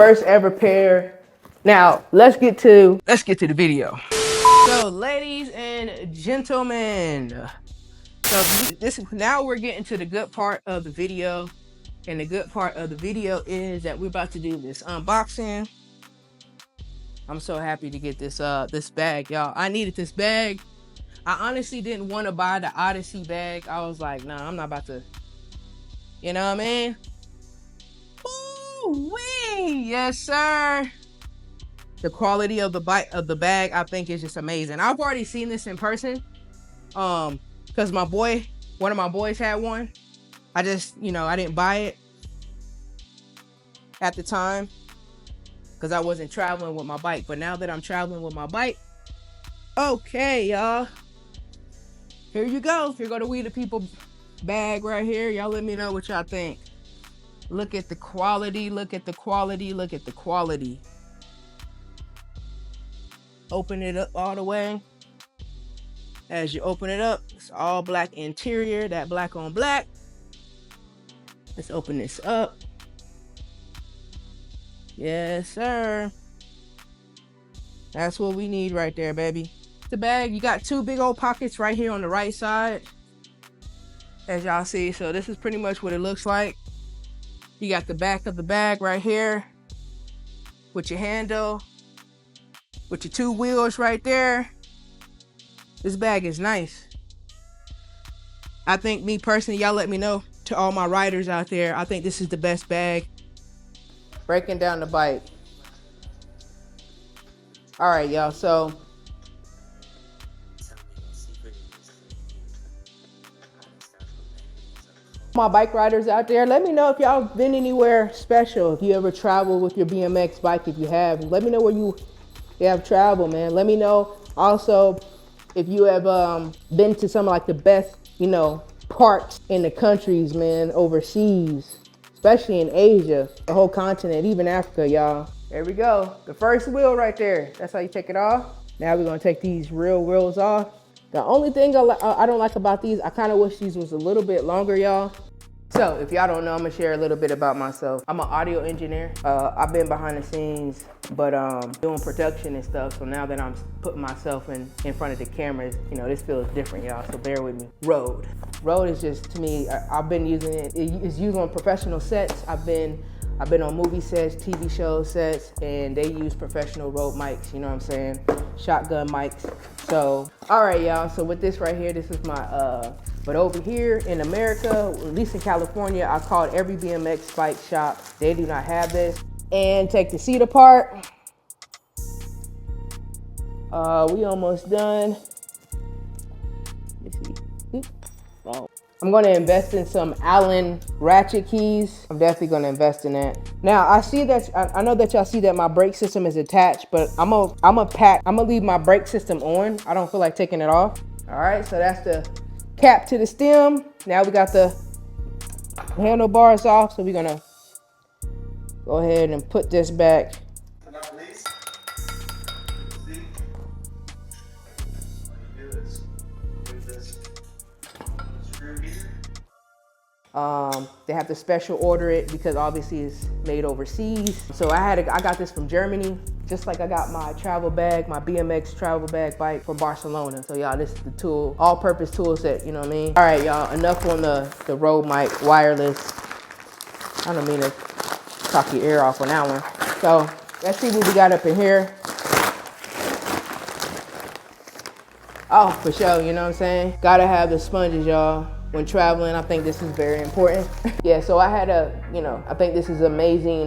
First ever pair. Now, let's get to the video. So, ladies and gentlemen, so now we're getting to the good part of the video. And the good part of the video is that we're about to do this unboxing. I'm so happy to get this this bag, y'all. I needed this bag. I honestly didn't want to buy the Odyssey bag. I was like, nah, I'm not about to, you know what I mean? Ooh-wee! Yes, sir. The quality of the bag, I think, is just amazing. I've already seen this in person. Because one of my boys had one. I just, I didn't buy it at the time because I wasn't traveling with my bike. But now that I'm traveling with my bike, okay, y'all. Here you go. Here go the We the People bag right here. Y'all let me know what y'all think. Look at the quality. Look at the quality. Look at the quality. Open it up all the way. As you open it up, it's all black interior. That black on black. Let's open this up. Yes, sir. That's what we need right there, baby. The bag, you got two big old pockets right here on the right side, as y'all see. So this is pretty much what it looks like. You got the back of the bag right here with your handle, with your two wheels right there. This bag is nice. I think, me personally, y'all let me know, to all my riders out there, I think this is the best bag. Breaking down the bike. All right, y'all, so my bike riders out there, let me know if y'all been anywhere special. If you ever travel with your BMX bike, if you have, let me know where you have traveled, man. Let me know also if you have been to some of like the best, parks in the countries, man, overseas, especially in Asia, the whole continent, even Africa, y'all. There we go. The first wheel right there. That's how you take it off. Now we're gonna take these real wheels off. The only thing I don't like about these, I kind of wish these was a little bit longer, y'all. So if y'all don't know, I'm gonna share a little bit about myself. I'm an audio engineer. I've been behind the scenes, but doing production and stuff. So now that I'm putting myself in front of the cameras, this feels different, y'all. So bear with me. Rode is just, to me, I've been using it. It's used on professional sets. I've been on movie sets, TV show sets, and they use professional Rode mics, you know what I'm saying? Shotgun mics. So, all right, y'all. So with this right here, this is my, but over here in America, at least in California, I called every BMX bike shop. They do not have this. And take the seat apart. We almost done. Let me see. Oh. I'm gonna invest in some Allen ratchet keys. I'm definitely gonna invest in that. Now I see that, I know that y'all see that my brake system is attached, but I'm gonna leave my brake system on. I don't feel like taking it off. All right, so that's the cap to the stem. Now we got the handlebars off, so we're gonna go ahead and put this back. They have to special order it because obviously it's made overseas. So I got this from Germany, just like I got my travel bag, my BMX travel bag bike from Barcelona. So y'all, this is the tool, all-purpose tool set, you know what I mean? All right, y'all, enough on the Rode mic, wireless. I don't mean to talk your ear off on that one. So let's see what we got up in here. Oh, for sure, you know what I'm saying? Gotta have the sponges, y'all. When traveling, I think this is very important. Yeah, so I had I think this is amazing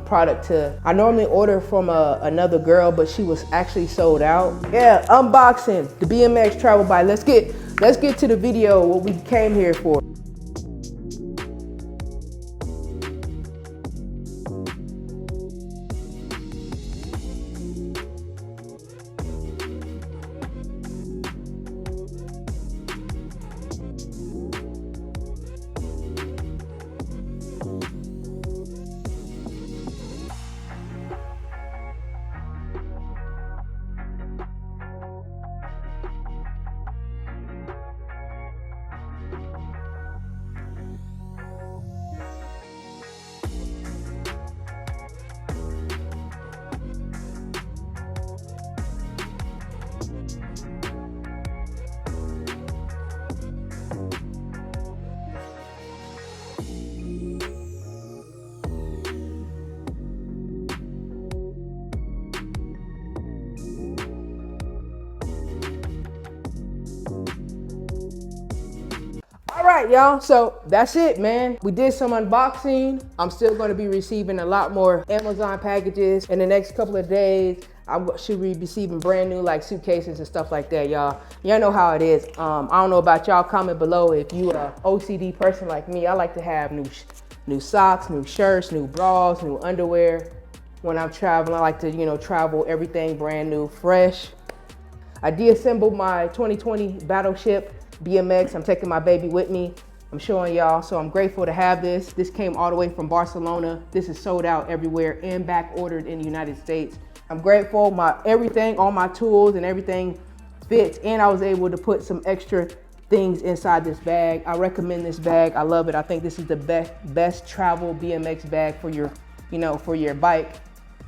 product I normally order from another girl, but she was actually sold out. Yeah, unboxing the BMX travel bike. Let's get to the video, what we came here for. right, y'all. So that's it, man. We did some unboxing. I'm still going to be receiving a lot more Amazon packages in the next couple of days. I should be receiving brand new like suitcases and stuff like that, y'all. Y'all know how it is. I don't know about y'all. Comment below if you a OCD person like me. I like to have new socks, new shirts, new bras, new underwear. When I'm traveling, I like to, you know, travel everything brand new, fresh. I de-assembled my 2020 Battleship BMX. I'm taking my baby with me. I'm showing y'all, so I'm grateful to have this. This came all the way from Barcelona. This is sold out everywhere and back ordered in the United States. I'm grateful, everything, all my tools and everything fits, and I was able to put some extra things inside this bag. I recommend this bag. I love it. I think this is the best travel BMX bag for your, you know, for your bike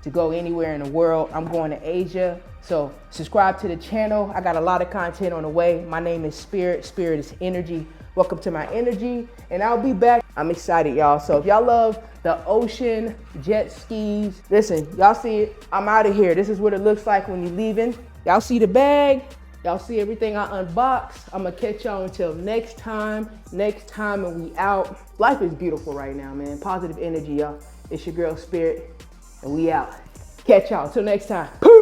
to go anywhere in the world. I'm going to Asia, so subscribe to the channel. I got a lot of content on the way. My name is Spirit. Spirit is energy. Welcome to my energy, and I'll be back. I'm excited, y'all. So if y'all love the ocean, jet skis, listen, y'all see it. I'm out of here. This is what it looks like when you're leaving. Y'all see the bag. Y'all see everything I unboxed. I'm gonna catch y'all until next time, and we out. Life is beautiful right now, man. Positive energy, y'all. It's your girl Spirit, and we out. Catch y'all till next time. Peace.